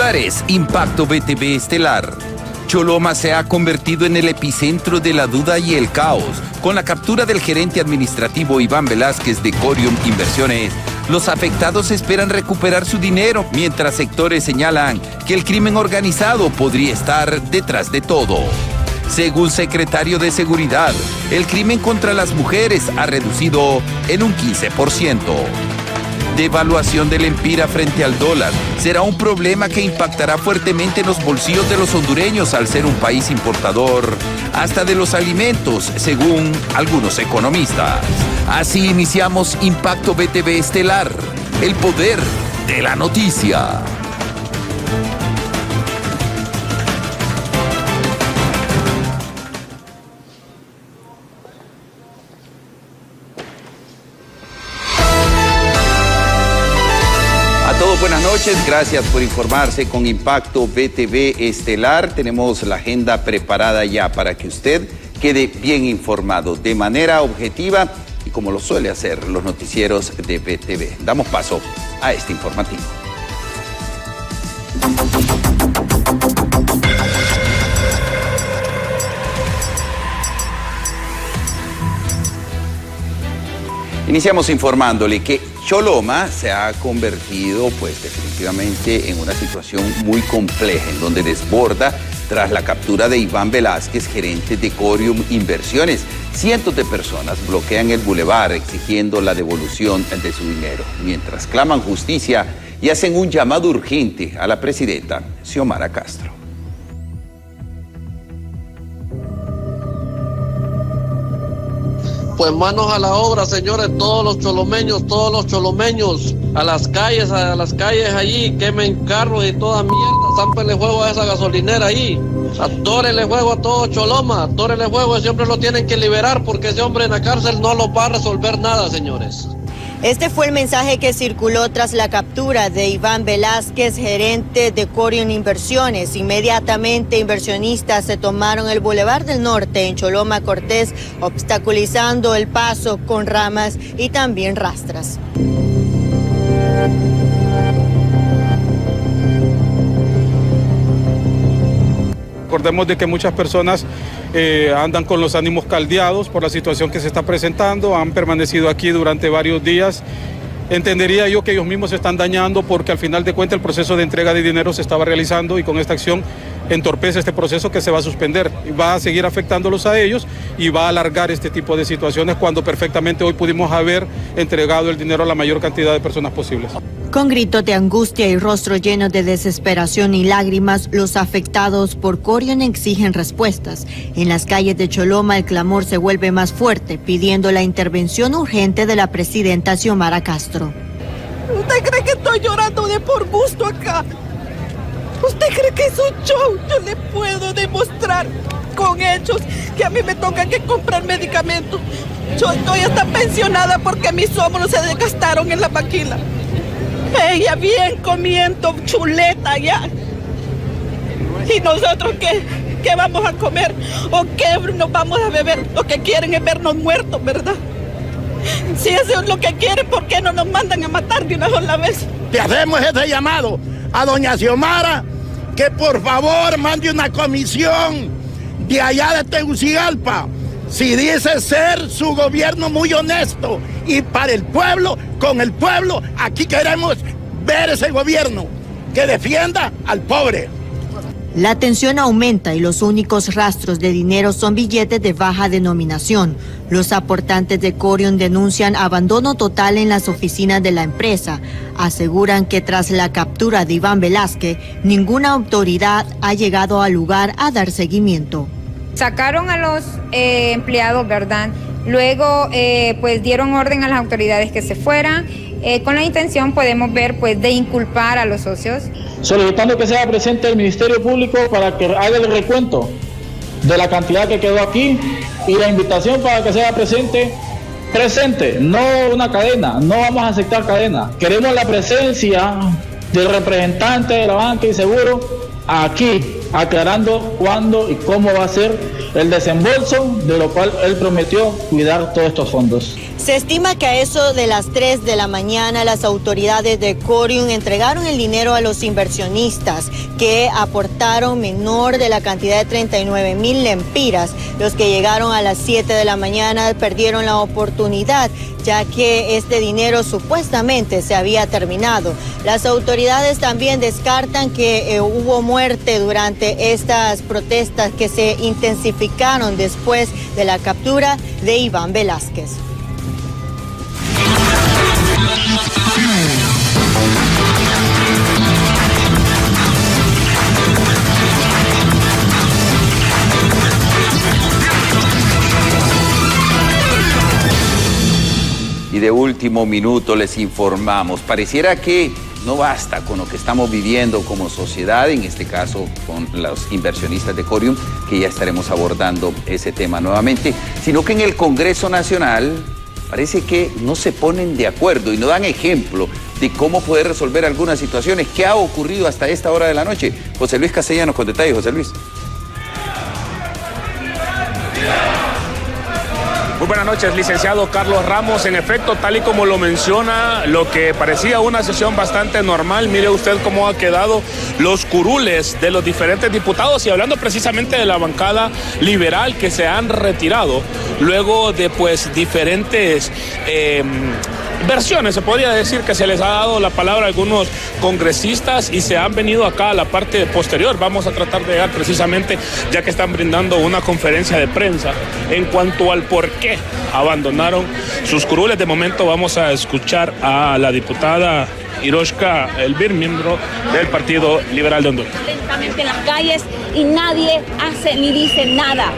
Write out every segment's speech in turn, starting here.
Titulares, Impacto BTV Estelar. Choloma se ha convertido en el epicentro de la duda y el caos. Con la captura del gerente administrativo Iván Velázquez de Corium Inversiones, los afectados esperan recuperar su dinero, mientras sectores señalan que el crimen organizado podría estar detrás de todo. Según secretario de Seguridad, el crimen contra las mujeres ha reducido en un 15%. Devaluación del empira frente al dólar será un problema que impactará fuertemente en los bolsillos de los hondureños al ser un país importador hasta de los alimentos, según algunos economistas. Así iniciamos Impacto BTV Estelar, el poder de la noticia. Buenas noches, gracias por informarse con Impacto BTV Estelar. Tenemos la agenda preparada ya para que usted quede bien informado de manera objetiva y como lo suele hacer los noticieros de BTV. Damos paso a este informativo. Iniciamos informándole que Choloma se ha convertido, pues definitivamente, en una situación muy compleja, en donde desborda tras la captura de Iván Velázquez, gerente de Corium Inversiones. Cientos de personas bloquean el bulevar exigiendo la devolución de su dinero, mientras claman justicia y hacen un llamado urgente a la presidenta Xiomara Castro. Pues manos a la obra, señores, todos los cholomeños, a las calles allí, quemen carros y toda mierda, zámpenle fuego a esa gasolinera ahí, atórenle fuego a todo Choloma, atórenle fuego, ese hombre lo tienen que liberar porque ese hombre en la cárcel no lo va a resolver nada, señores. Este fue el mensaje que circuló tras la captura de Iván Velázquez, gerente de Corium Inversiones. Inmediatamente, inversionistas se tomaron el Boulevard del Norte en Choloma Cortés, obstaculizando el paso con ramas y también rastras. Recordemos de que muchas personas andan con los ánimos caldeados por la situación que se está presentando, han permanecido aquí durante varios días. Entendería yo que ellos mismos se están dañando porque al final de cuentas el proceso de entrega de dinero se estaba realizando y con esta acción entorpece este proceso que se va a suspender y va a seguir afectándolos a ellos y va a alargar este tipo de situaciones cuando perfectamente hoy pudimos haber entregado el dinero a la mayor cantidad de personas posibles. Con gritos de angustia y rostros llenos de desesperación y lágrimas, los afectados por Corium exigen respuestas. En las calles de Choloma el clamor se vuelve más fuerte, pidiendo la intervención urgente de la presidenta Xiomara Castro. ¿Usted cree que estoy llorando de por gusto acá? ¿Usted cree que es un show? Yo le puedo demostrar con hechos que a mí me toca que comprar medicamentos. Yo estoy hasta pensionada porque mis hombros se desgastaron en la maquila. Ella bien comiendo chuleta ya. ¿Y nosotros qué vamos a comer? ¿O qué nos vamos a beber? Lo que quieren es vernos muertos, ¿verdad? Si eso es lo que quieren, ¿por qué no nos mandan a matar de una sola vez? Te hacemos ese llamado a doña Xiomara, que por favor mande una comisión de allá de Tegucigalpa. Si dice ser su gobierno muy honesto y para el pueblo, con el pueblo, aquí queremos ver ese gobierno que defienda al pobre. La tensión aumenta y los únicos rastros de dinero son billetes de baja denominación. Los aportantes de Corium denuncian abandono total en las oficinas de la empresa. Aseguran que tras la captura de Iván Velázquez, ninguna autoridad ha llegado al lugar a dar seguimiento. Sacaron a los empleados, ¿verdad? Luego, pues dieron orden a las autoridades que se fueran, con la intención, podemos ver, pues de inculpar a los socios. Solicitando que sea presente el Ministerio Público para que haga el recuento de la cantidad que quedó aquí y la invitación para que sea presente, no una cadena, no vamos a aceptar cadena. Queremos la presencia del representante de la banca y seguro aquí, aclarando cuándo y cómo va a ser el desembolso, de lo cual él prometió cuidar todos estos fondos. Se estima que a eso de las 3 de la mañana las autoridades de Corium entregaron el dinero a los inversionistas que aportaron menor de la cantidad de 39,000 lempiras. Los que llegaron a las 7 de la mañana perdieron la oportunidad, ya que este dinero supuestamente se había terminado. Las autoridades también descartan que hubo muerte durante estas protestas que se intensificaron después de la captura de Iván Velázquez. Y de último minuto les informamos, pareciera que no basta con lo que estamos viviendo como sociedad, en este caso con los inversionistas de Corium, que ya estaremos abordando ese tema nuevamente, sino que en el Congreso Nacional parece que no se ponen de acuerdo y no dan ejemplo de cómo poder resolver algunas situaciones. ¿Qué ha ocurrido hasta esta hora de la noche? José Luis Castellanos con detalles. José Luis. Muy buenas noches, licenciado Carlos Ramos. En efecto, tal y como lo menciona, lo que parecía una sesión bastante normal, mire usted cómo ha quedado los curules de los diferentes diputados, y hablando precisamente de la bancada liberal, que se han retirado luego de diferentes versiones, se podría decir, que se les ha dado la palabra a algunos congresistas y se han venido acá a la parte posterior. Vamos a tratar de llegar precisamente, ya que están brindando una conferencia de prensa en cuanto al por qué abandonaron sus curules. De momento vamos a escuchar a la diputada Hiroshka Elvir, miembro del Partido Liberal de Honduras. Lentamente en las calles y nadie hace ni dice nada.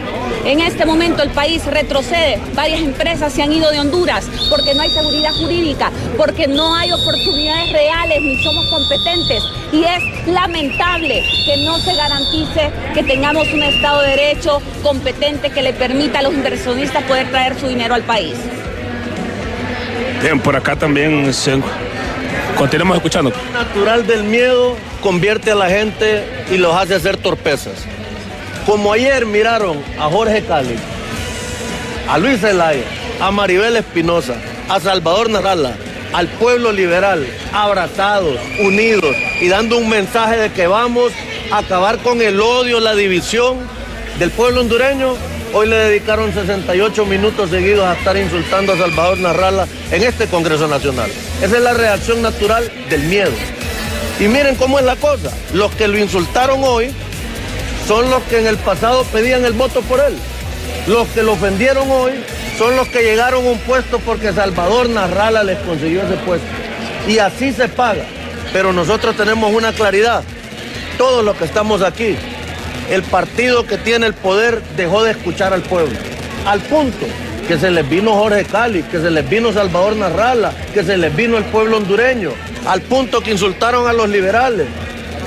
En este momento el país retrocede, varias empresas se han ido de Honduras porque no hay seguridad jurídica, porque no hay oportunidades reales ni somos competentes, y es lamentable que no se garantice que tengamos un Estado de Derecho competente que le permita a los inversionistas poder traer su dinero al país. Bien, por acá también continuamos escuchando. El natural del miedo convierte a la gente y los hace hacer torpezas. Como ayer miraron a Jorge Cali, a Luis Zelaya, a Maribel Espinosa, a Salvador Narrala, al pueblo liberal, abrazados, unidos y dando un mensaje de que vamos a acabar con el odio, la división del pueblo hondureño, hoy le dedicaron 68 minutos seguidos a estar insultando a Salvador Narrala en este Congreso Nacional. Esa es la reacción natural del miedo. Y miren cómo es la cosa, los que lo insultaron hoy son los que en el pasado pedían el voto por él. Los que lo ofendieron hoy son los que llegaron a un puesto porque Salvador Narrala les consiguió ese puesto. Y así se paga. Pero nosotros tenemos una claridad. Todos los que estamos aquí, el partido que tiene el poder dejó de escuchar al pueblo. Al punto que se les vino Jorge Cali, que se les vino Salvador Narrala, que se les vino el pueblo hondureño. Al punto que insultaron a los liberales.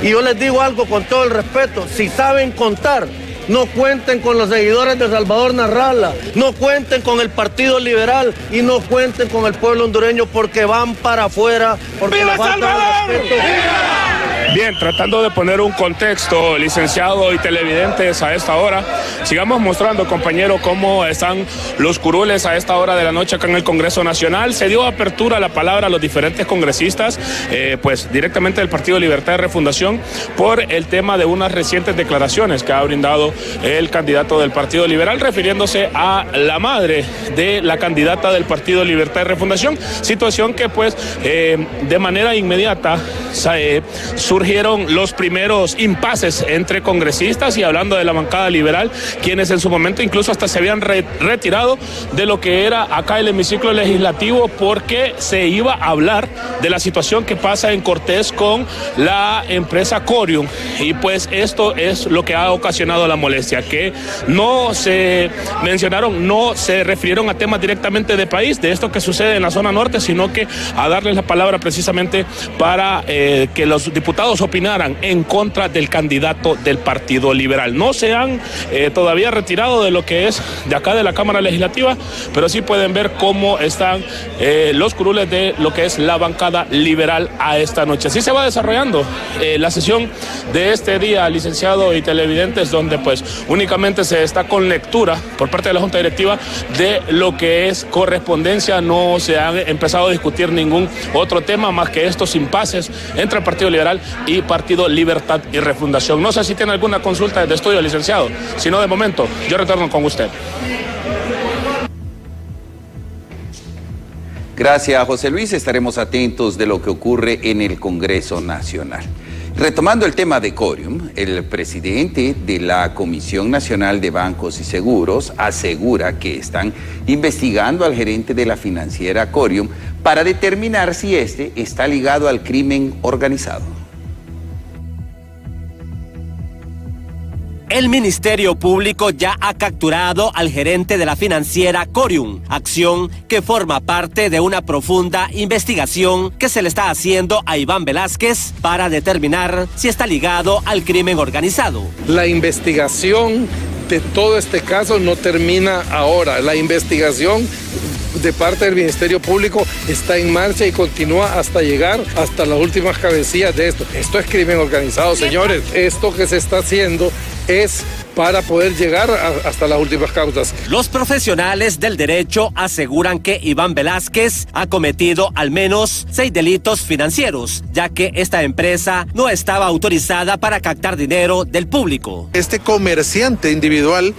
Y yo les digo algo con todo el respeto, si saben contar, no cuenten con los seguidores de Salvador Narrala, no cuenten con el Partido Liberal y no cuenten con el pueblo hondureño porque van para afuera. ¡Viva Salvador! Bien, tratando de poner un contexto, licenciado y televidentes, a esta hora, sigamos mostrando, compañero, cómo están los curules a esta hora de la noche acá en el Congreso Nacional. Se dio apertura a la palabra a los diferentes congresistas, directamente del Partido Libertad de Refundación, por el tema de unas recientes declaraciones que ha brindado el candidato del Partido Liberal, refiriéndose a la madre de la candidata del Partido Libertad de Refundación, situación que de manera inmediata surgieron los primeros impases entre congresistas, y hablando de la bancada liberal, quienes en su momento incluso hasta se habían retirado de lo que era acá el hemiciclo legislativo, porque se iba a hablar de la situación que pasa en Cortés con la empresa Corium, y esto es lo que ha ocasionado la molestia, que no se mencionaron, no se refirieron a temas directamente de país, de esto que sucede en la zona norte, sino que a darles la palabra precisamente para que los diputados diputados opinaran en contra del candidato del Partido Liberal. No se han todavía retirado de lo que es de acá de la Cámara Legislativa, pero sí pueden ver cómo están los curules de lo que es la bancada liberal a esta noche. Así se va desarrollando la sesión de este día, licenciado y televidentes, donde pues únicamente se está con lectura por parte de la Junta Directiva de lo que es correspondencia. No se han empezado a discutir ningún otro tema más que estos impases entre el Partido Liberal y Partido Libertad y Refundación. No sé si tiene alguna consulta de estudio, licenciado. Si no, de momento, yo retorno con usted. Gracias, José Luis. Estaremos atentos de lo que ocurre en el Congreso Nacional. Retomando el tema de Corium, el presidente de la Comisión Nacional de Bancos y Seguros asegura que están investigando al gerente de la financiera Corium para determinar si este está ligado al crimen organizado. El Ministerio Público ya ha capturado al gerente de la financiera Corium, acción que forma parte de una profunda investigación que se le está haciendo a Iván Velázquez para determinar si está ligado al crimen organizado. La investigación de todo este caso no termina ahora. La investigación de parte del Ministerio Público está en marcha y continúa hasta llegar hasta las últimas cabecillas de esto. Esto es crimen organizado, señores. Esto que se está haciendo es para poder llegar hasta las últimas causas. Los profesionales del derecho aseguran que Iván Velázquez ha cometido al menos 6 delitos financieros, ya que esta empresa no estaba autorizada para captar dinero del público. Este comerciante individual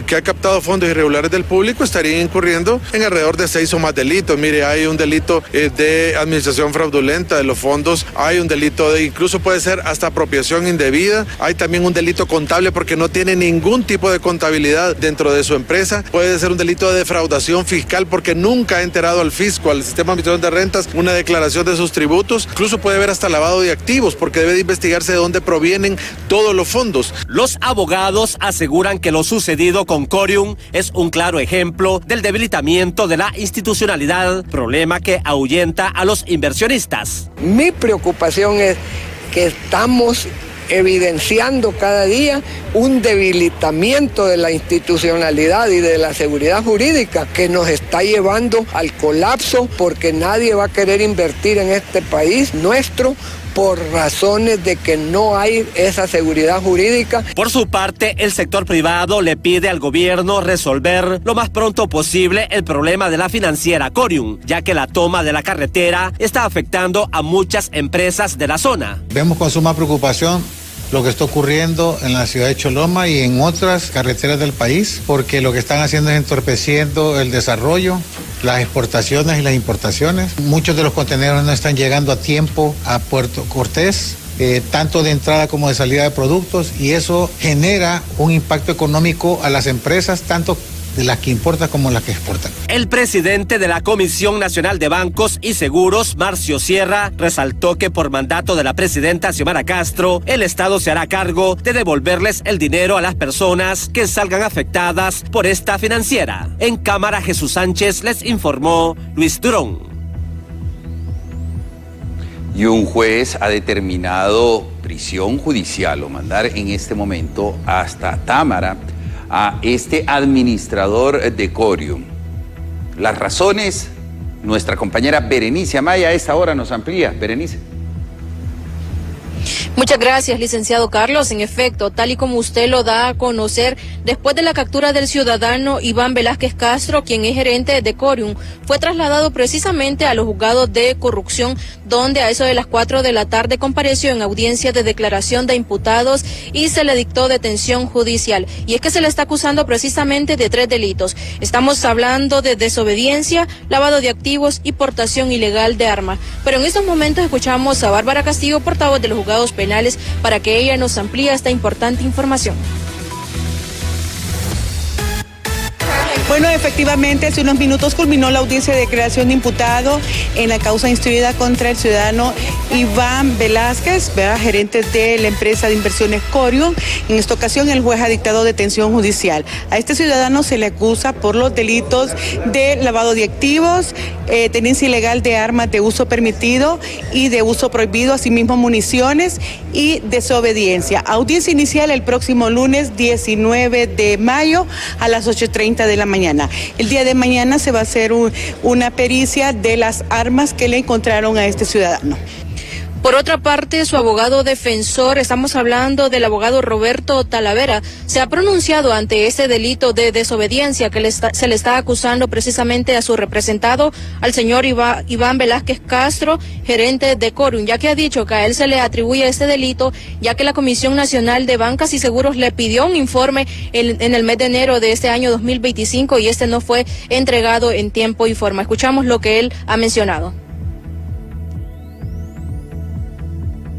que ha captado fondos irregulares del público estaría incurriendo en alrededor de 6 o más delitos. Mire, hay un delito de administración fraudulenta de los fondos, hay un delito de, incluso puede ser hasta apropiación indebida, hay también un delito contable porque no tiene ningún tipo de contabilidad dentro de su empresa, puede ser un delito de defraudación fiscal porque nunca ha enterado al fisco, al sistema de administración de rentas, una declaración de sus tributos, incluso puede haber hasta lavado de activos porque debe de investigarse de dónde provienen todos los fondos. Los abogados aseguran que lo sucedido con Corium es un claro ejemplo del debilitamiento de la institucionalidad, problema que ahuyenta a los inversionistas. Mi preocupación es que estamos evidenciando cada día un debilitamiento de la institucionalidad y de la seguridad jurídica que nos está llevando al colapso porque nadie va a querer invertir en este país nuestro por razones de que no hay esa seguridad jurídica. Por su parte, el sector privado le pide al gobierno resolver lo más pronto posible el problema de la financiera Corium, ya que la toma de la carretera está afectando a muchas empresas de la zona. Vemos con suma preocupación lo que está ocurriendo en la ciudad de Choloma y en otras carreteras del país, porque lo que están haciendo es entorpeciendo el desarrollo, las exportaciones y las importaciones. Muchos de los contenedores no están llegando a tiempo a Puerto Cortés, tanto de entrada como de salida de productos, y eso genera un impacto económico a las empresas, tanto de las que importan como las que exportan. El presidente de la Comisión Nacional de Bancos y Seguros, Marcio Sierra, resaltó que por mandato de la presidenta Xiomara Castro, el Estado se hará cargo de devolverles el dinero a las personas que salgan afectadas por esta financiera. En cámara, Jesús Sánchez les informó Luis Durón. Y un juez ha determinado prisión judicial o mandar en este momento hasta Támara a este administrador de Corium. Las razones, nuestra compañera Berenice Amaya a esta hora nos amplía. Berenice. Muchas gracias, licenciado Carlos. En efecto, tal y como usted lo da a conocer, después de la captura del ciudadano Iván Velázquez Castro, quien es gerente de Corium, fue trasladado precisamente a los juzgados de corrupción, donde a eso de las 4 de la tarde compareció en audiencia de declaración de imputados y se le dictó detención judicial. Y es que se le está acusando precisamente de 3 delitos. Estamos hablando de desobediencia, lavado de activos y portación ilegal de armas. Pero en estos momentos escuchamos a Bárbara Castillo, portavoz de los juzgados penales, para que ella nos amplíe esta importante información. Bueno, efectivamente, hace unos minutos culminó la audiencia de creación de imputado en la causa instruida contra el ciudadano Iván Velázquez, gerente de la empresa de inversiones Corium. En esta ocasión, el juez ha dictado detención judicial. A este ciudadano se le acusa por los delitos de lavado de activos, tenencia ilegal de armas de uso permitido y de uso prohibido, asimismo municiones y desobediencia. Audiencia inicial el próximo lunes 19 de mayo a las 8:30 de la mañana. El día de mañana se va a hacer una pericia de las armas que le encontraron a este ciudadano. Por otra parte, su abogado defensor, estamos hablando del abogado Roberto Talavera, se ha pronunciado ante este delito de desobediencia que se le está acusando precisamente a su representado, al señor Iván Velázquez Castro, gerente de Corium, ya que ha dicho que a él se le atribuye este delito, ya que la Comisión Nacional de Bancas y Seguros le pidió un informe en el mes de enero de este año 2025 y este no fue entregado en tiempo y forma. Escuchamos lo que él ha mencionado.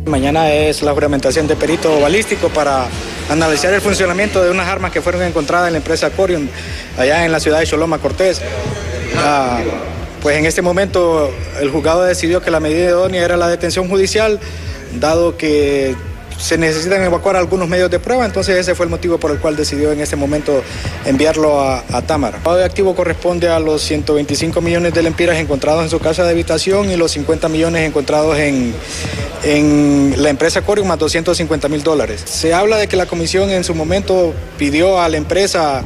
Mañana es la juramentación de perito balístico para analizar el funcionamiento de unas armas que fueron encontradas en la empresa Corium, allá en la ciudad de Choloma Cortés. Pues en este momento el juzgado decidió que la medida idónea era la detención judicial, dado que se necesitan evacuar algunos medios de prueba, entonces ese fue el motivo por el cual decidió en este momento enviarlo a Támara. El lavado de activo corresponde a los 125 millones de lempiras encontrados en su casa de habitación y los 50 millones encontrados en la empresa Corium, más $250,000. Se habla de que la comisión en su momento pidió a la empresa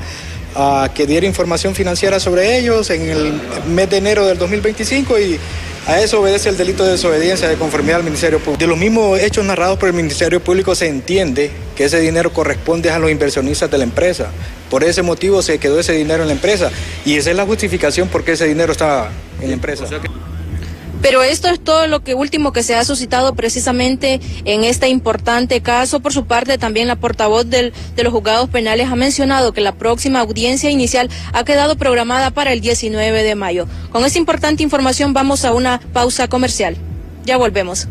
que diera información financiera sobre ellos en el mes de enero del 2025 y a eso obedece el delito de desobediencia de conformidad al Ministerio Público. De los mismos hechos narrados por el Ministerio Público se entiende que ese dinero corresponde a los inversionistas de la empresa. Por ese motivo se quedó ese dinero en la empresa y esa es la justificación por qué ese dinero estaba en la empresa. Pero esto es todo lo último que se ha suscitado precisamente en este importante caso. Por su parte, también la portavoz de los juzgados penales ha mencionado que la próxima audiencia inicial ha quedado programada para el 19 de mayo. Con esta importante información vamos a una pausa comercial. Ya volvemos.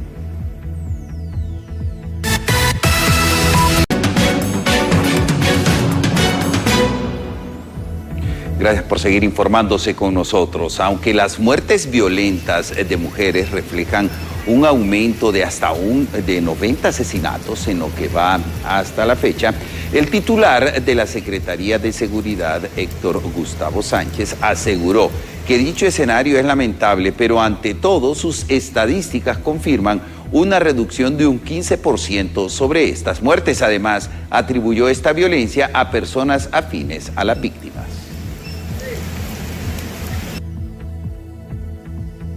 Gracias por seguir informándose con nosotros. Aunque las muertes violentas de mujeres reflejan un aumento de hasta de 90 asesinatos en lo que va hasta la fecha, el titular de la Secretaría de Seguridad, Héctor Gustavo Sánchez, aseguró que dicho escenario es lamentable, pero ante todo sus estadísticas confirman una reducción de un 15% sobre estas muertes. Además, atribuyó esta violencia a personas afines a las víctimas.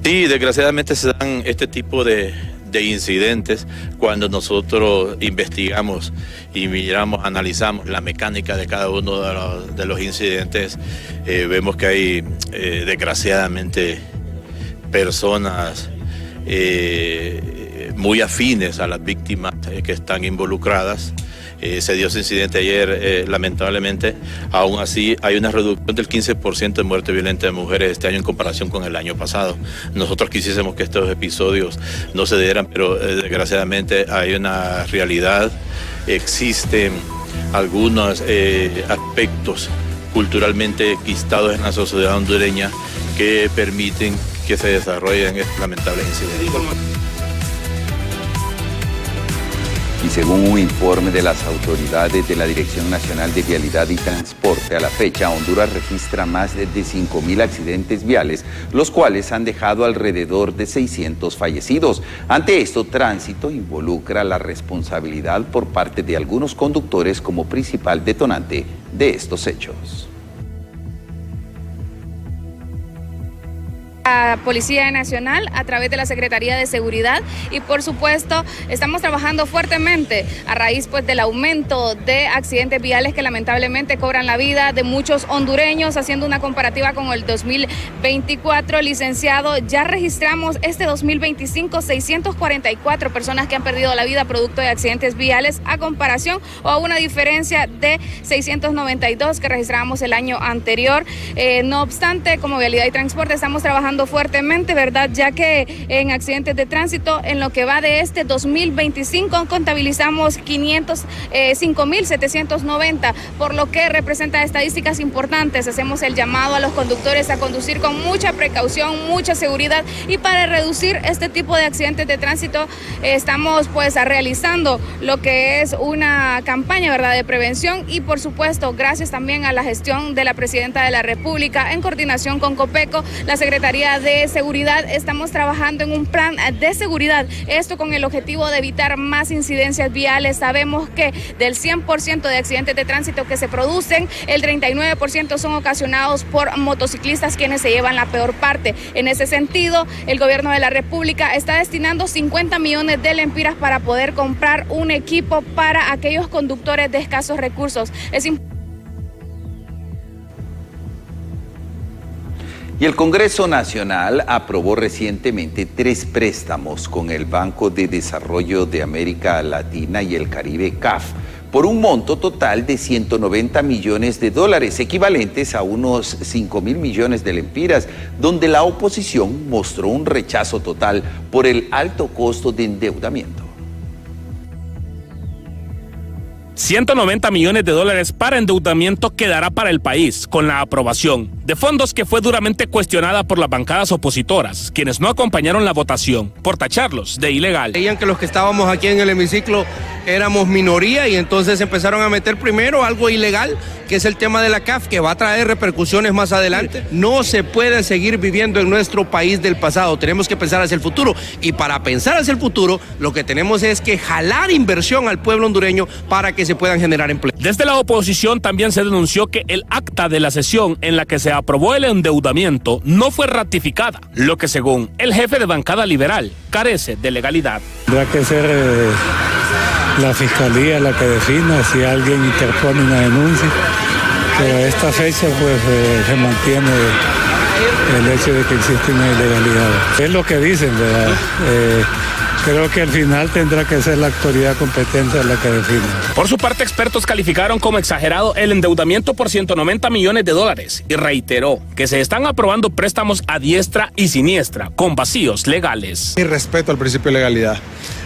Sí, desgraciadamente se dan este tipo de incidentes cuando nosotros investigamos y miramos, analizamos la mecánica de cada uno de los incidentes. Vemos que hay desgraciadamente personas muy afines a las víctimas que están involucradas. Se dio ese incidente ayer, lamentablemente. Aún así, hay una reducción del 15% de muerte violenta de mujeres este año en comparación con el año pasado. Nosotros quisiésemos que estos episodios no se dieran, pero desgraciadamente hay una realidad. Existen algunos aspectos culturalmente quistados en la sociedad hondureña que permiten que se desarrollen estos lamentables incidentes. Y según un informe de las autoridades de la Dirección Nacional de Vialidad y Transporte, a la fecha, Honduras registra más de 5.000 accidentes viales, los cuales han dejado alrededor de 600 fallecidos. Ante esto, Tránsito involucra la responsabilidad por parte de algunos conductores como principal detonante de estos hechos. La Policía Nacional a través de la Secretaría de Seguridad y por supuesto estamos trabajando fuertemente a raíz del aumento de accidentes viales que lamentablemente cobran la vida de muchos hondureños. Haciendo una comparativa con el 2024, licenciado, ya registramos este 2025 644 personas que han perdido la vida producto de accidentes viales a comparación o a una diferencia de 692 que registramos el año anterior. No obstante, como Vialidad y Transporte estamos trabajando trabajando fuertemente, ¿verdad? Ya que en accidentes de tránsito, en lo que va de este 2025, contabilizamos 5.790, por lo que representa estadísticas importantes. Hacemos el llamado a los conductores a conducir con mucha precaución, mucha seguridad, y para reducir este tipo de accidentes de tránsito estamos pues realizando lo que es una campaña, ¿verdad?, de prevención, y por supuesto gracias también a la gestión de la Presidenta de la República en coordinación con COPECO, la Secretaría de Seguridad. Estamos trabajando en un plan de seguridad, esto con el objetivo de evitar más incidencias viales. Sabemos que del 100% de accidentes de tránsito que se producen, el 39% son ocasionados por motociclistas, quienes se llevan la peor parte. En ese sentido, el gobierno de la República está destinando 50 millones de lempiras para poder comprar un equipo para aquellos conductores de escasos recursos. Y el Congreso Nacional aprobó recientemente 3 préstamos con el Banco de Desarrollo de América Latina y el Caribe, CAF, por un monto total de 190 millones de dólares, equivalentes a unos 5.000 millones de lempiras, donde la oposición mostró un rechazo total por el alto costo de endeudamiento. 190 millones de dólares para endeudamiento quedará para el país con la aprobación de fondos que fue duramente cuestionada por las bancadas opositoras, quienes no acompañaron la votación por tacharlos de ilegal. Creían que los que estábamos aquí en el hemiciclo éramos minoría y entonces empezaron a meter primero algo ilegal, que es el tema de la CAF, que va a traer repercusiones más adelante. No se puede seguir viviendo en nuestro país del pasado, tenemos que pensar hacia el futuro, y para pensar hacia el futuro lo que tenemos es que jalar inversión al pueblo hondureño para que se puedan generar empleo. Desde la oposición también se denunció que el acta de la sesión en la que se aprobó el endeudamiento no fue ratificada, lo que según el jefe de bancada liberal carece de legalidad. Tendrá que ser la fiscalía la que defina si alguien interpone una denuncia, pero a esta fecha pues se mantiene el hecho de que existe una ilegalidad. Es lo que dicen, ¿verdad? Creo que al final tendrá que ser la autoridad competente la que define. Por su parte, expertos calificaron como exagerado el endeudamiento por 190 millones de dólares y reiteró que se están aprobando préstamos a diestra y siniestra con vacíos legales. Irrespeto al principio de legalidad.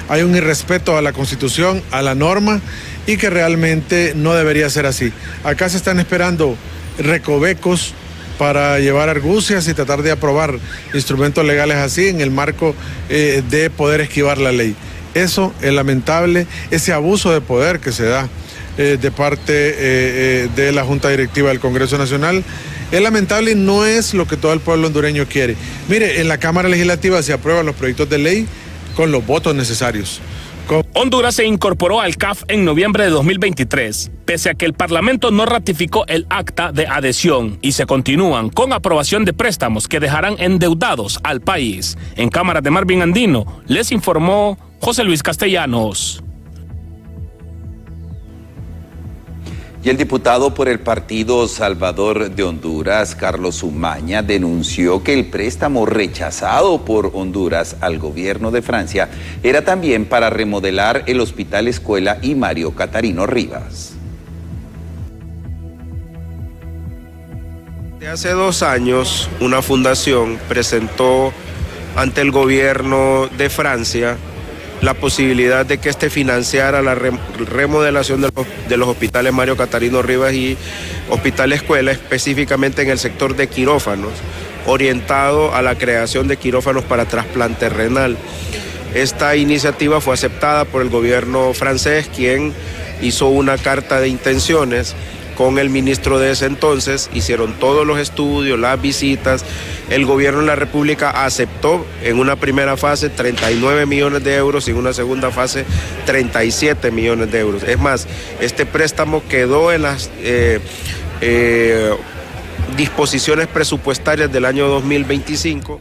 Hay un irrespeto a la Constitución, a la norma, y que realmente no debería ser así. Acá se están esperando recovecos para llevar argucias y tratar de aprobar instrumentos legales así en el marco de poder esquivar la ley. Eso es lamentable, ese abuso de poder que se da de parte de la Junta Directiva del Congreso Nacional es lamentable y no es lo que todo el pueblo hondureño quiere. Mire, en la Cámara Legislativa se aprueban los proyectos de ley con los votos necesarios. Honduras se incorporó al CAF en noviembre de 2023, pese a que el Parlamento no ratificó el acta de adhesión, y se continúan con aprobación de préstamos que dejarán endeudados al país. En Cámara de Marvin Andino, les informó José Luis Castellanos. Y el diputado por el Partido Salvador de Honduras, Carlos Umaña, denunció que el préstamo rechazado por Honduras al gobierno de Francia era también para remodelar el Hospital Escuela y Mario Catarino Rivas. Hace 2 años, una fundación presentó ante el gobierno de Francia la posibilidad de que este financiara la remodelación de los hospitales Mario Catarino Rivas y Hospital Escuela, específicamente en el sector de quirófanos, orientado a la creación de quirófanos para trasplante renal. Esta iniciativa fue aceptada por el gobierno francés, quien hizo una carta de intenciones con el ministro de ese entonces, hicieron todos los estudios, las visitas. El gobierno de la República aceptó en una primera fase 39 millones de euros y en una segunda fase 37 millones de euros. Es más, este préstamo quedó en las disposiciones presupuestarias del año 2025.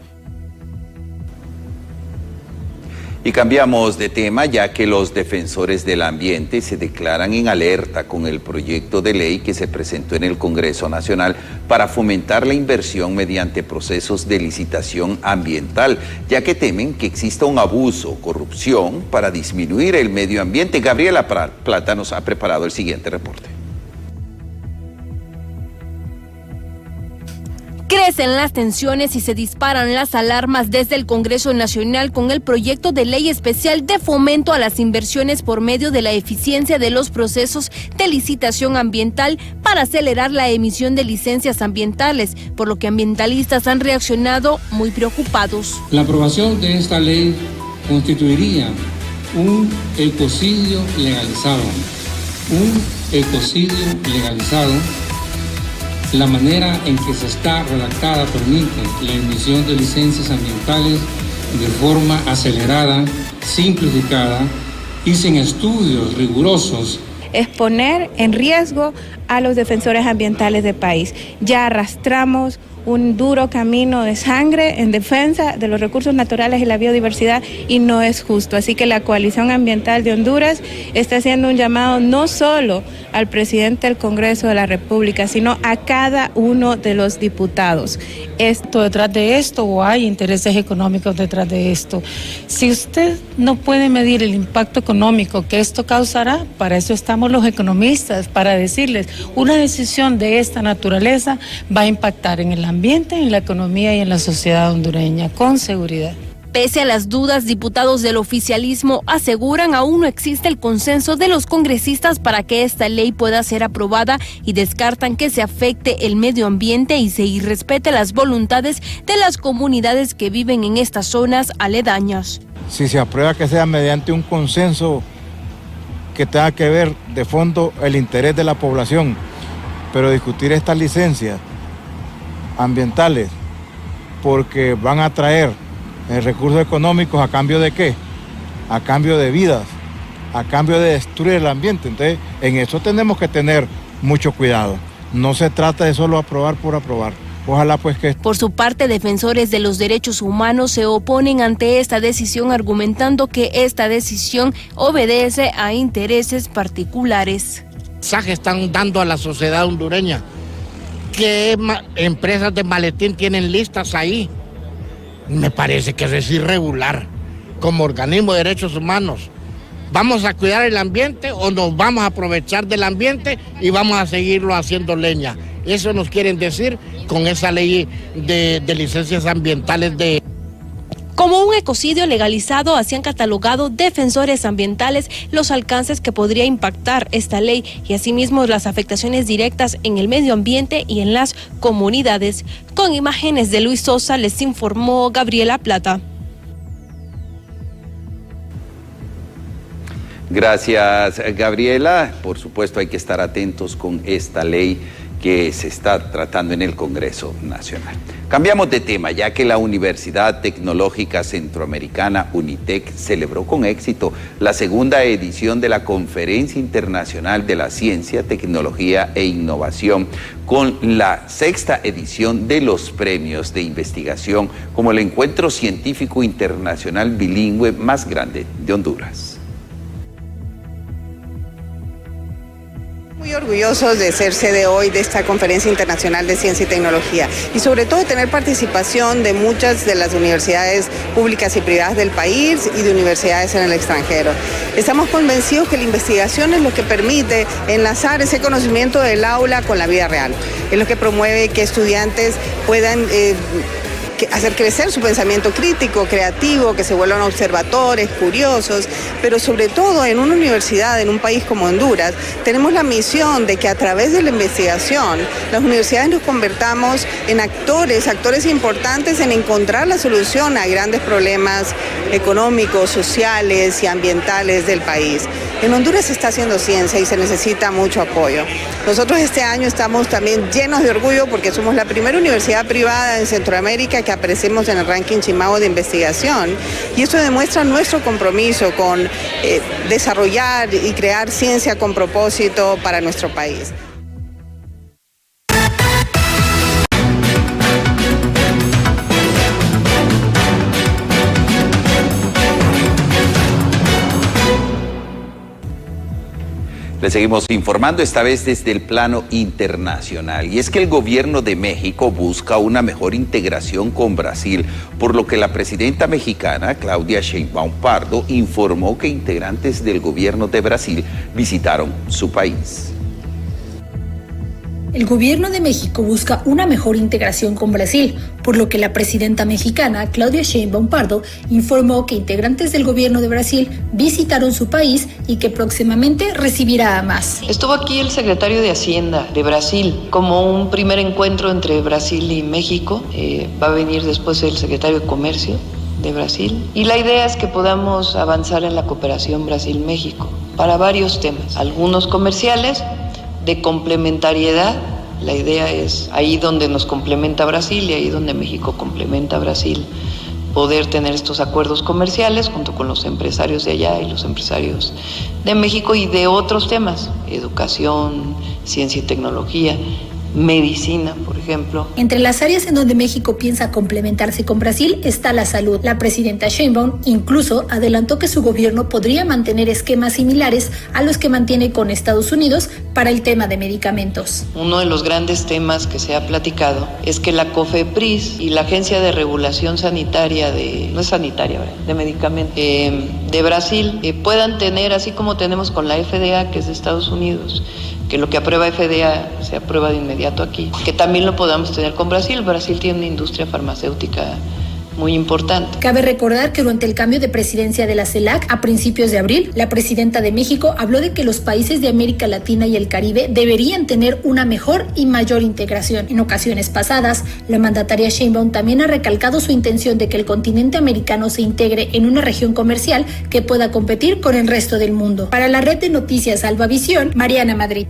Y cambiamos de tema, ya que los defensores del ambiente se declaran en alerta con el proyecto de ley que se presentó en el Congreso Nacional para fomentar la inversión mediante procesos de licitación ambiental, ya que temen que exista un abuso o corrupción para disminuir el medio ambiente. Gabriela Plata nos ha preparado el siguiente reporte. Crecen las tensiones y se disparan las alarmas desde el Congreso Nacional con el proyecto de ley especial de fomento a las inversiones por medio de la eficiencia de los procesos de licitación ambiental para acelerar la emisión de licencias ambientales, por lo que ambientalistas han reaccionado muy preocupados. La aprobación de esta ley constituiría un ecocidio legalizado. La manera en que se está redactada permite la emisión de licencias ambientales de forma acelerada, simplificada y sin estudios rigurosos. Es poner en riesgo a los defensores ambientales del país. Ya arrastramos un duro camino de sangre en defensa de los recursos naturales y la biodiversidad y no es justo. Así que la Coalición Ambiental de Honduras está haciendo un llamado no solo al presidente del Congreso de la República, sino a cada uno de los diputados. Detrás de esto o hay intereses económicos detrás de esto. Si usted no puede medir el impacto económico que esto causará, para eso estamos los economistas, para decirles, una decisión de esta naturaleza va a impactar en el ambiente, en la economía y en la sociedad hondureña, con seguridad. Pese a las dudas, diputados del oficialismo aseguran aún no existe el consenso de los congresistas para que esta ley pueda ser aprobada y descartan que se afecte el medio ambiente y se irrespete las voluntades de las comunidades que viven en estas zonas aledañas. Si se aprueba, que sea mediante un consenso que tenga que ver de fondo el interés de la población, pero discutir estas licencias ambientales porque van a traer recursos económicos, ¿a cambio de qué? A cambio de vidas, a cambio de destruir el ambiente. Entonces, en eso tenemos que tener mucho cuidado. No se trata de solo aprobar por aprobar. Ojalá pues que... Por su parte, defensores de los derechos humanos se oponen ante esta decisión, argumentando que esta decisión obedece a intereses particulares. ¿Qué están dando a la sociedad hondureña? ¿Qué empresas de maletín tienen listas ahí? Me parece que es irregular. Como organismo de derechos humanos, ¿vamos a cuidar el ambiente o nos vamos a aprovechar del ambiente y vamos a seguirlo haciendo leña? Eso nos quieren decir con esa ley de licencias ambientales de... Como un ecocidio legalizado, así han catalogado defensores ambientales los alcances que podría impactar esta ley y asimismo las afectaciones directas en el medio ambiente y en las comunidades. Con imágenes de Luis Sosa les informó Gabriela Plata. Gracias, Gabriela. Por supuesto, hay que estar atentos con esta ley que se está tratando en el Congreso Nacional. Cambiamos de tema, ya que la Universidad Tecnológica Centroamericana, UNITEC, celebró con éxito la segunda edición de la Conferencia Internacional de la Ciencia, Tecnología e Innovación, con la sexta edición de los premios de investigación como el encuentro científico internacional bilingüe más grande de Honduras. Muy orgullosos de ser sede hoy de esta Conferencia Internacional de Ciencia y Tecnología y sobre todo tener participación de muchas de las universidades públicas y privadas del país y de universidades en el extranjero. Estamos convencidos que la investigación es lo que permite enlazar ese conocimiento del aula con la vida real, es lo que promueve que estudiantes puedan hacer crecer su pensamiento crítico, creativo, que se vuelvan observadores, curiosos, pero sobre todo en una universidad, en un país como Honduras, tenemos la misión de que a través de la investigación, las universidades nos convertamos en actores importantes en encontrar la solución a grandes problemas económicos, sociales y ambientales del país. En Honduras se está haciendo ciencia y se necesita mucho apoyo. Nosotros este año estamos también llenos de orgullo porque somos la primera universidad privada en Centroamérica que aparecemos en el ranking Chimao de investigación y esto demuestra nuestro compromiso con desarrollar y crear ciencia con propósito para nuestro país. Le seguimos informando, esta vez desde el plano internacional. Y es que el gobierno de México busca una mejor integración con Brasil, por lo que la presidenta mexicana, Claudia Sheinbaum Pardo, informó que integrantes del gobierno de Brasil visitaron su país. El gobierno de México busca una mejor integración con Brasil, por lo que la presidenta mexicana, Claudia Sheinbaum Pardo, informó que integrantes del gobierno de Brasil visitaron su país y que próximamente recibirá a más. Estuvo aquí el secretario de Hacienda de Brasil como un primer encuentro entre Brasil y México. Va a venir después el secretario de Comercio de Brasil. Y la idea es que podamos avanzar en la cooperación Brasil-México para varios temas, algunos comerciales, de complementariedad. La idea es ahí donde nos complementa Brasil y ahí donde México complementa a Brasil, poder tener estos acuerdos comerciales junto con los empresarios de allá y los empresarios de México y de otros temas, educación, ciencia y tecnología, medicina, por ejemplo. Entre las áreas en donde México piensa complementarse con Brasil está la salud. La presidenta Sheinbaum incluso adelantó que su gobierno podría mantener esquemas similares a los que mantiene con Estados Unidos para el tema de medicamentos. Uno de los grandes temas que se ha platicado es que la COFEPRIS y la Agencia de Regulación Sanitaria de medicamentos de Brasil puedan tener, así como tenemos con la FDA, que es de Estados Unidos, que lo que aprueba FDA se aprueba de inmediato aquí, que también lo podamos tener con Brasil. Brasil tiene una industria farmacéutica muy importante. Cabe recordar que durante el cambio de presidencia de la CELAC a principios de abril, la presidenta de México habló de que los países de América Latina y el Caribe deberían tener una mejor y mayor integración. En ocasiones pasadas, la mandataria Sheinbaum también ha recalcado su intención de que el continente americano se integre en una región comercial que pueda competir con el resto del mundo. Para la red de noticias Albavisión, Mariana Madrid.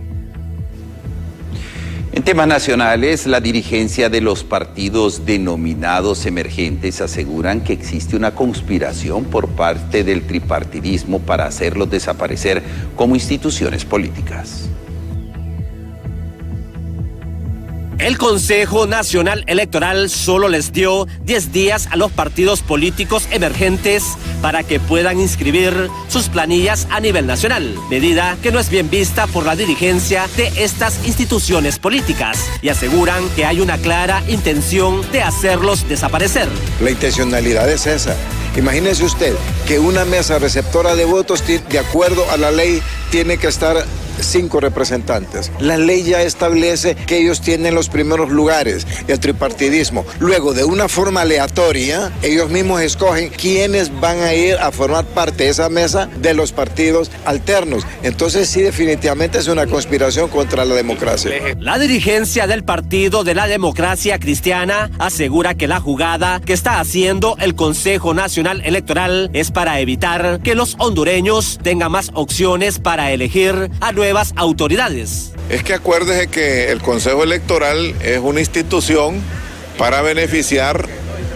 En temas nacionales, la dirigencia de los partidos denominados emergentes aseguran que existe una conspiración por parte del tripartidismo para hacerlos desaparecer como instituciones políticas. El Consejo Nacional Electoral solo les dio 10 días a los partidos políticos emergentes para que puedan inscribir sus planillas a nivel nacional, medida que no es bien vista por la dirigencia de estas instituciones políticas y aseguran que hay una clara intención de hacerlos desaparecer. La intencionalidad es esa. Imagínese usted que una mesa receptora de votos, de acuerdo a la ley, tiene que estar 5 representantes. La ley ya establece que ellos tienen los primeros lugares, el tripartidismo. Luego, de una forma aleatoria, ellos mismos escogen quiénes van a ir a formar parte de esa mesa de los partidos alternos. Entonces, sí, definitivamente es una conspiración contra la democracia. La dirigencia del Partido de la Democracia Cristiana asegura que la jugada que está haciendo el Consejo Nacional Electoral es para evitar que los hondureños tengan más opciones para elegir a nuevas autoridades. Es que acuérdese que el Consejo Electoral es una institución para beneficiar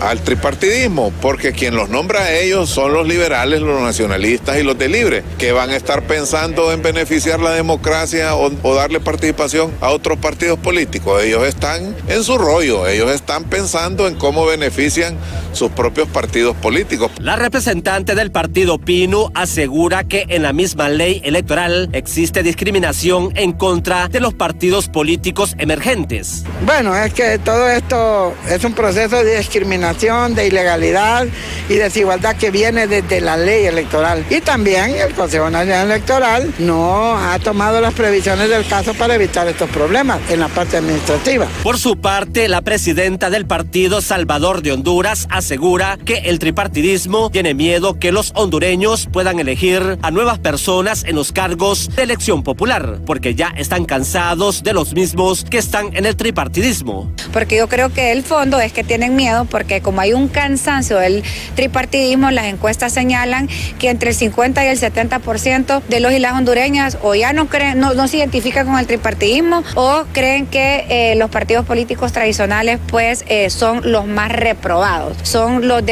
al tripartidismo, porque quien los nombra a ellos son los liberales, los nacionalistas y los de Libre, que van a estar pensando en beneficiar la democracia o darle participación a otros partidos políticos. Ellos están en su rollo, ellos están pensando en cómo benefician sus propios partidos políticos. La representante del partido Pino asegura que en la misma ley electoral existe discriminación en contra de los partidos políticos emergentes. Bueno, es que todo esto es un proceso de discriminación, de ilegalidad y desigualdad que viene desde la ley electoral. Y también el Consejo Nacional Electoral no ha tomado las previsiones del caso para evitar estos problemas en la parte administrativa. Por su parte, la presidenta del partido Salvador de Honduras asegura que el tripartidismo tiene miedo que los hondureños puedan elegir a nuevas personas en los cargos de elección popular, porque ya están cansados de los mismos que están en el tripartidismo. Porque yo creo que el fondo es que tienen miedo porque como hay un cansancio del tripartidismo, las encuestas señalan que entre el 50 y el 70% de los y las hondureñas o ya no creen, no se identifican con el tripartidismo o creen que los partidos políticos tradicionales pues son los más reprobados, son los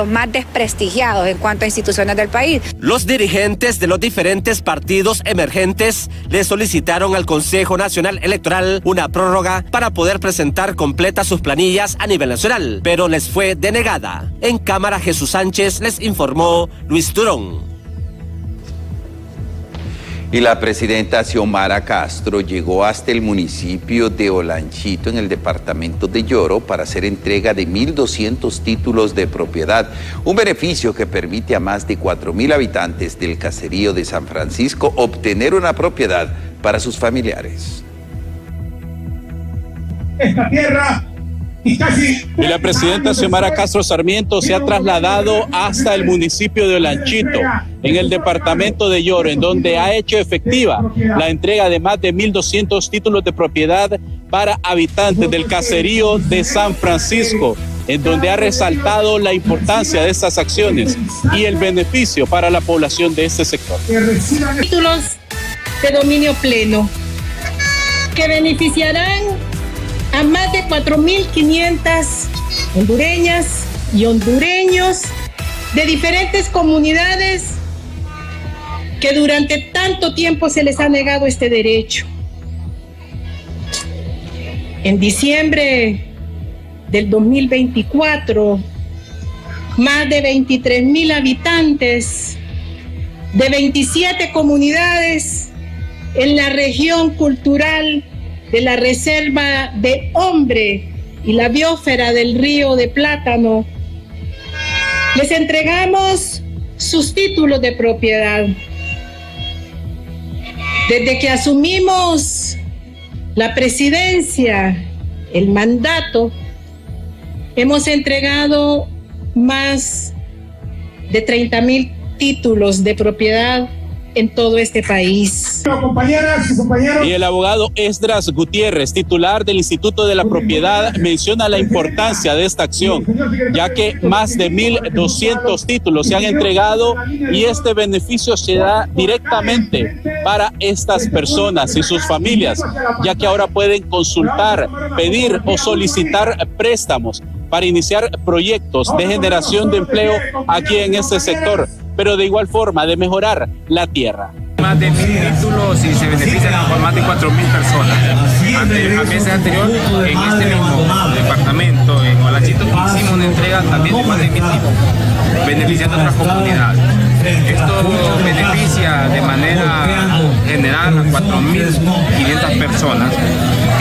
más desprestigiados en cuanto a instituciones del país. Los dirigentes de los diferentes partidos emergentes le solicitaron al Consejo Nacional Electoral una prórroga para poder presentar completas sus planillas a nivel nacional, pero les fue denegada. En cámara, Jesús Sánchez les informó Luis Durón. Y la presidenta Xiomara Castro llegó hasta el municipio de Olanchito, en el departamento de Lloro, para hacer entrega de 1.200 títulos de propiedad, un beneficio que permite a más de 4.000 habitantes del caserío de San Francisco obtener una propiedad para sus familiares. esta tierra. Y la presidenta Xiomara Castro Sarmiento se ha trasladado hasta el municipio de Olanchito, en el departamento de Lloro, en donde ha hecho efectiva la entrega de más de 1.200 títulos de propiedad para habitantes del caserío de San Francisco, en donde ha resaltado la importancia de estas acciones y el beneficio para la población de este sector. Títulos de dominio pleno que beneficiarán a más de 4.500 hondureñas y hondureños de diferentes comunidades que durante tanto tiempo se les ha negado este derecho. En diciembre del 2024, más de 23.000 habitantes de 27 comunidades en la región cultural de la Reserva de Hombre y la biosfera del Río de Plátano, les entregamos sus títulos de propiedad. Desde que asumimos la presidencia, el mandato, hemos entregado más de 30.000 títulos de propiedad en todo este país. Y el abogado Esdras Gutiérrez, titular del Instituto de la Propiedad, menciona la importancia de esta acción, ya que más de 1.200 títulos se han entregado y este beneficio se da directamente para estas personas y sus familias, ya que ahora pueden consultar, pedir o solicitar préstamos para iniciar proyectos de generación de empleo aquí en este sector, pero de igual forma de mejorar la tierra. Más de 1.000 títulos y se benefician a más de 4.000 personas. A meses anteriores, en este mismo departamento, en Olanchito, hicimos una entrega también de más de 1.000 títulos, beneficiando a otras comunidades. Esto beneficia de manera general a 4.500 personas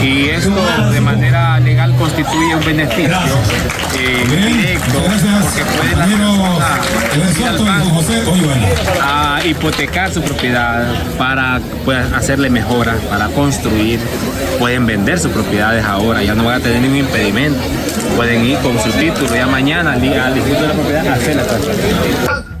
y esto de manera legal constituye un beneficio directo porque puede la persona ir al banco a hipotecar su propiedad para hacerle mejoras, para construir, pueden vender sus propiedades ahora, ya no van a tener ningún impedimento, pueden ir con su título ya mañana al Instituto de la Propiedad a hacer la transacción.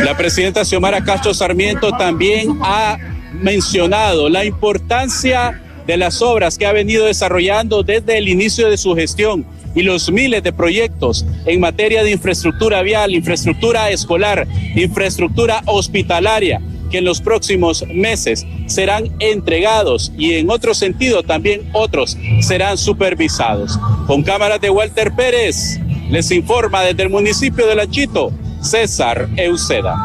La presidenta Xiomara Castro Sarmiento también ha mencionado la importancia de las obras que ha venido desarrollando desde el inicio de su gestión y los miles de proyectos en materia de infraestructura vial, infraestructura escolar, infraestructura hospitalaria, que en los próximos meses serán entregados y en otro sentido también otros serán supervisados. Con cámaras de Walter Pérez, les informa desde el municipio de Olanchito, César Euseda.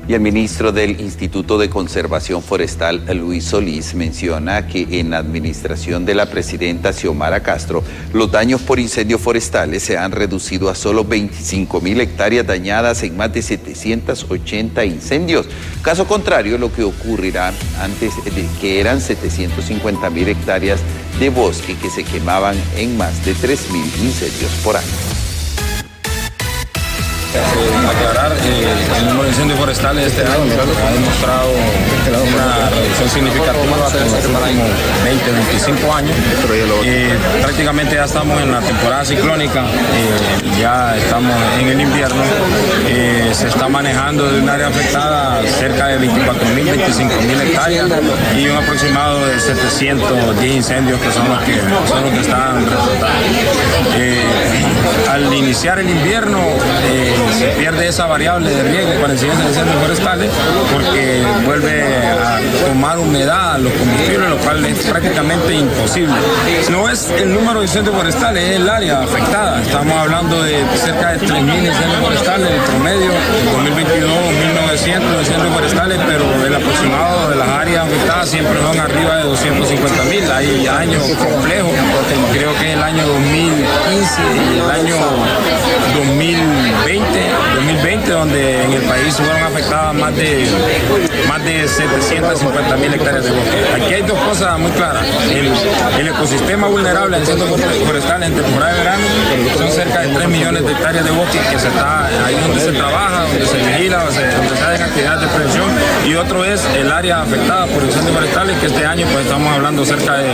Y el ministro del Instituto de Conservación Forestal, Luis Solís, menciona que en la administración de la presidenta Xiomara Castro, los daños por incendios forestales se han reducido a solo 25.000 hectáreas dañadas en más de 780 incendios. Caso contrario, lo que ocurrirá antes de que eran 750.000 hectáreas de bosque que se quemaban en más de 3.000 incendios por año. Aclarar el número de incendios forestales este año ha demostrado una reducción significativa con los últimos 20-25 años. Prácticamente ya estamos en la temporada ciclónica, ya estamos en el invierno, se está manejando de un área afectada cerca de 24.000, 25.000 hectáreas y un aproximado de 710 incendios que son los que están resultando. Al iniciar el invierno se pierde esa variable de riesgo para incidencia de incendios forestales porque vuelve a tomar humedad a los combustibles, lo cual es prácticamente imposible. No es el número de incendios forestales, es el área afectada. Estamos hablando de cerca de 3.000 incendios forestales en promedio, en 2022 1.900 incendios forestales, pero el aproximado de las áreas afectadas siempre son arriba de 250.000. Hay años complejos, creo que el año 2015 y el año 2020, donde en el país fueron afectadas más de 750.000 hectáreas de bosque. Aquí hay dos cosas muy claras. El ecosistema vulnerable en incendios forestales en temporada de verano son cerca de 3 millones de hectáreas de bosque que se está ahí donde se trabaja, donde se vigila, donde se hacen actividades de prevención, y otro es el área afectada por incendios forestales, que este año pues estamos hablando cerca de...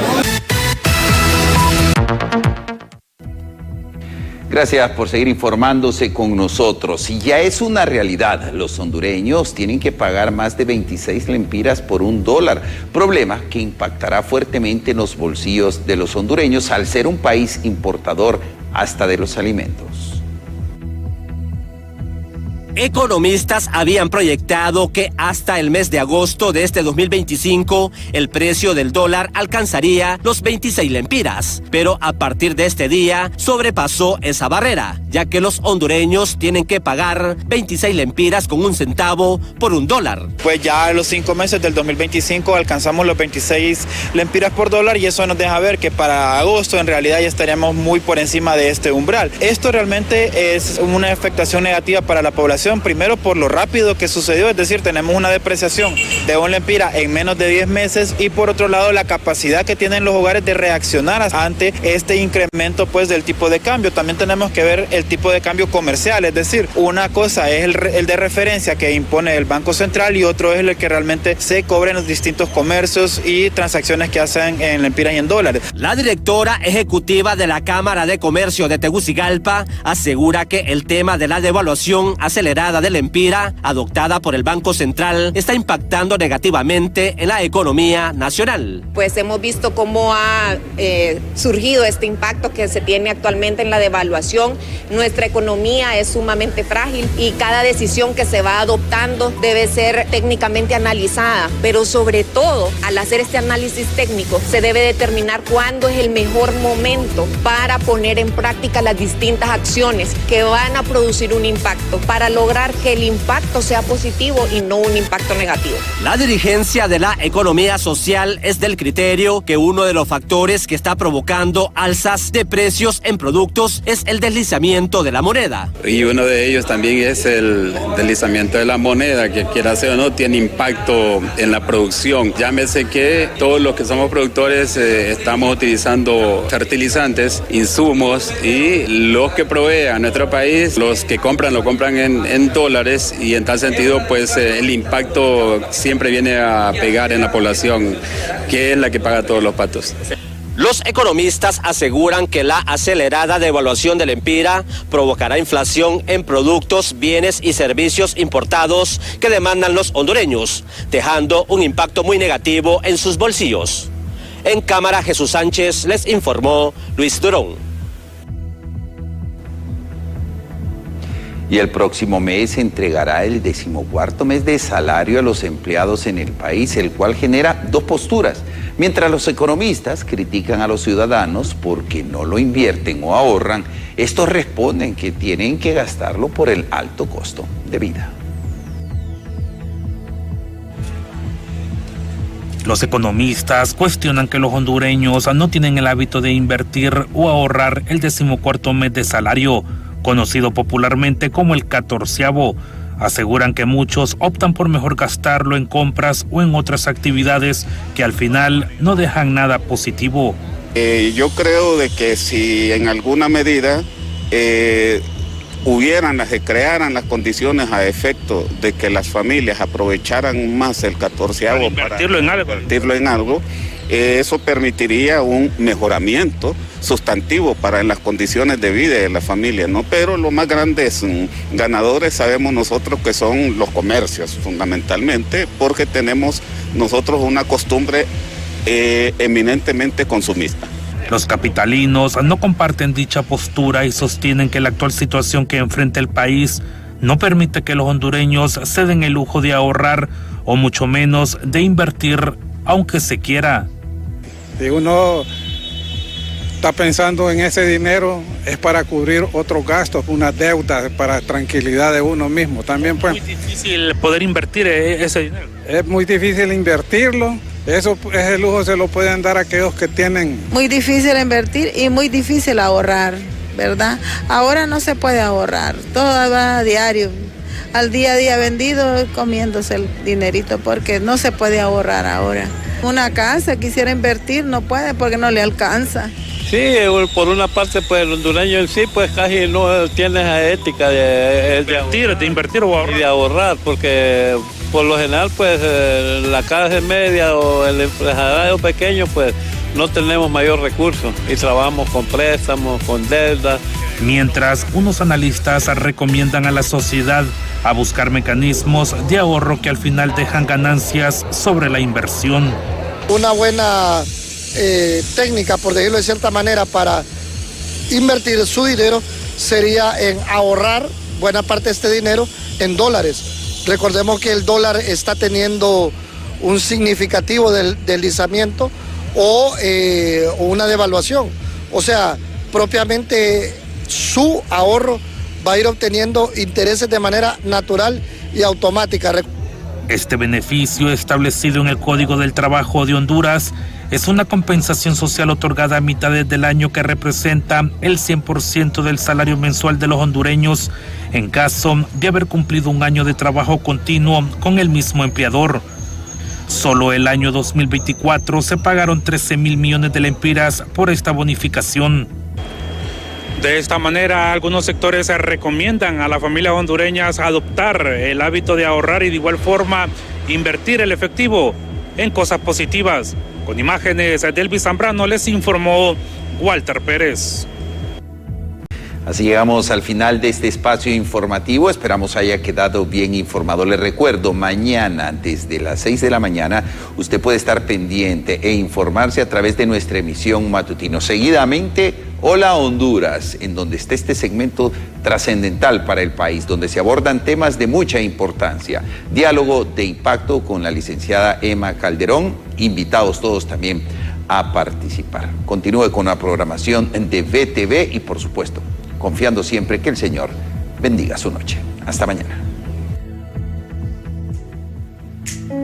Gracias por seguir informándose con nosotros. Y ya es una realidad, los hondureños tienen que pagar más de 26 lempiras por $1, problema que impactará fuertemente en los bolsillos de los hondureños al ser un país importador hasta de los alimentos. Economistas habían proyectado que hasta el mes de agosto de este 2025 el precio del dólar alcanzaría los 26 lempiras, pero a partir de este día sobrepasó esa barrera, ya que los hondureños tienen que pagar 26 lempiras con 1 centavo por $1. Pues ya en los 5 meses del 2025 alcanzamos los 26 lempiras por dólar, y eso nos deja ver que para agosto en realidad ya estaríamos muy por encima de este umbral. Esto realmente es una afectación negativa para la población. Primero por lo rápido que sucedió, es decir, tenemos una depreciación de 1 lempira en menos de 10 meses, y por otro lado la capacidad que tienen los hogares de reaccionar ante este incremento pues del tipo de cambio. También tenemos que ver el tipo de cambio comercial, es decir, una cosa es el de referencia que impone el Banco Central y otro es el que realmente se cobra en los distintos comercios y transacciones que hacen en lempiras y en dólares. La directora ejecutiva de la Cámara de Comercio de Tegucigalpa asegura que el tema de la devaluación acelerada de lempira adoptada por el Banco Central está impactando negativamente en la economía nacional. Pues hemos visto cómo ha surgido este impacto que se tiene actualmente en la devaluación. Nuestra economía es sumamente frágil y cada decisión que se va adoptando debe ser técnicamente analizada, pero sobre todo al hacer este análisis técnico se debe determinar cuándo es el mejor momento para poner en práctica las distintas acciones que van a producir un impacto para lograr que el impacto sea positivo y no un impacto negativo. La dirigencia de la economía social es del criterio que uno de los factores que está provocando alzas de precios en productos es el deslizamiento de la moneda. Y uno de ellos también es el deslizamiento de la moneda, que quiera ser o no tiene impacto en la producción. Llámese que todos los que somos productores estamos utilizando fertilizantes, insumos, y los que proveen a nuestro país, los que compran, lo compran en dólares, y en tal sentido pues el impacto siempre viene a pegar en la población, que es la que paga todos los patos. Los economistas aseguran que la acelerada devaluación del lempira provocará inflación en productos, bienes y servicios importados que demandan los hondureños, dejando un impacto muy negativo en sus bolsillos. En cámara, Jesús Sánchez les informó Luis Durón. Y el próximo mes se entregará el 14º mes de salario a los empleados en el país, el cual genera dos posturas. Mientras los economistas critican a los ciudadanos porque no lo invierten o ahorran, estos responden que tienen que gastarlo por el alto costo de vida. Los economistas cuestionan que los hondureños no tienen el hábito de invertir o ahorrar el 14º mes de salario, conocido popularmente como el 14avo. Aseguran que muchos optan por mejor gastarlo en compras o en otras actividades que al final no dejan nada positivo. Yo creo de que si en alguna medida se crearan las condiciones a efecto de que las familias aprovecharan más el 14avo para invertirlo en algo, eso permitiría un mejoramiento sustantivo para las condiciones de vida de la familia, ¿no? Pero los más grandes ganadores sabemos nosotros que son los comercios, fundamentalmente, porque tenemos nosotros una costumbre eminentemente consumista. Los capitalinos no comparten dicha postura y sostienen que la actual situación que enfrenta el país no permite que los hondureños se den el lujo de ahorrar o mucho menos de invertir, aunque se quiera. Si uno está pensando en ese dinero es para cubrir otros gastos, una deuda para tranquilidad de uno mismo. También pues, es muy difícil poder invertir ese dinero. Es muy difícil invertirlo. Eso, ese lujo se lo pueden dar a aquellos que tienen. Muy difícil invertir y muy difícil ahorrar, ¿verdad? Ahora no se puede ahorrar, todo va a diario, al día a día vendido, comiéndose el dinerito, porque no se puede ahorrar ahora. Una casa quisiera invertir, no puede porque no le alcanza. Sí, por una parte, pues el hondureño en sí, pues casi no tiene esa ética de invertir o ahorrar. Y de ahorrar, porque por lo general, pues la clase media o el empresario pequeño, pues no tenemos mayor recurso y trabajamos con préstamos, con deudas. Mientras unos analistas recomiendan a la sociedad a buscar mecanismos de ahorro que al final dejan ganancias sobre la inversión. Una buena técnica, por decirlo de cierta manera, para invertir su dinero sería en ahorrar buena parte de este dinero en dólares. Recordemos que el dólar está teniendo un significativo deslizamiento o una devaluación. O sea, propiamente su ahorro va a ir obteniendo intereses de manera natural y automática. Este beneficio, establecido en el Código del Trabajo de Honduras, es una compensación social otorgada a mitades del año que representa el 100% del salario mensual de los hondureños en caso de haber cumplido un año de trabajo continuo con el mismo empleador. Solo el año 2024 se pagaron 13,000 millones de lempiras por esta bonificación. De esta manera, algunos sectores recomiendan a las familias hondureñas adoptar el hábito de ahorrar y de igual forma invertir el efectivo en cosas positivas. Con imágenes de Elvis Zambrano les informó Walter Pérez. Así llegamos al final de este espacio informativo. Esperamos haya quedado bien informado. Les recuerdo, mañana desde las 6 de la mañana usted puede estar pendiente e informarse a través de nuestra emisión matutino. Seguidamente, Hola Honduras, en donde está este segmento trascendental para el país, donde se abordan temas de mucha importancia. Diálogo de impacto con la licenciada Emma Calderón. Invitados todos también a participar. Continúe con la programación de VTV y, por supuesto, confiando siempre que el Señor bendiga su noche. Hasta mañana.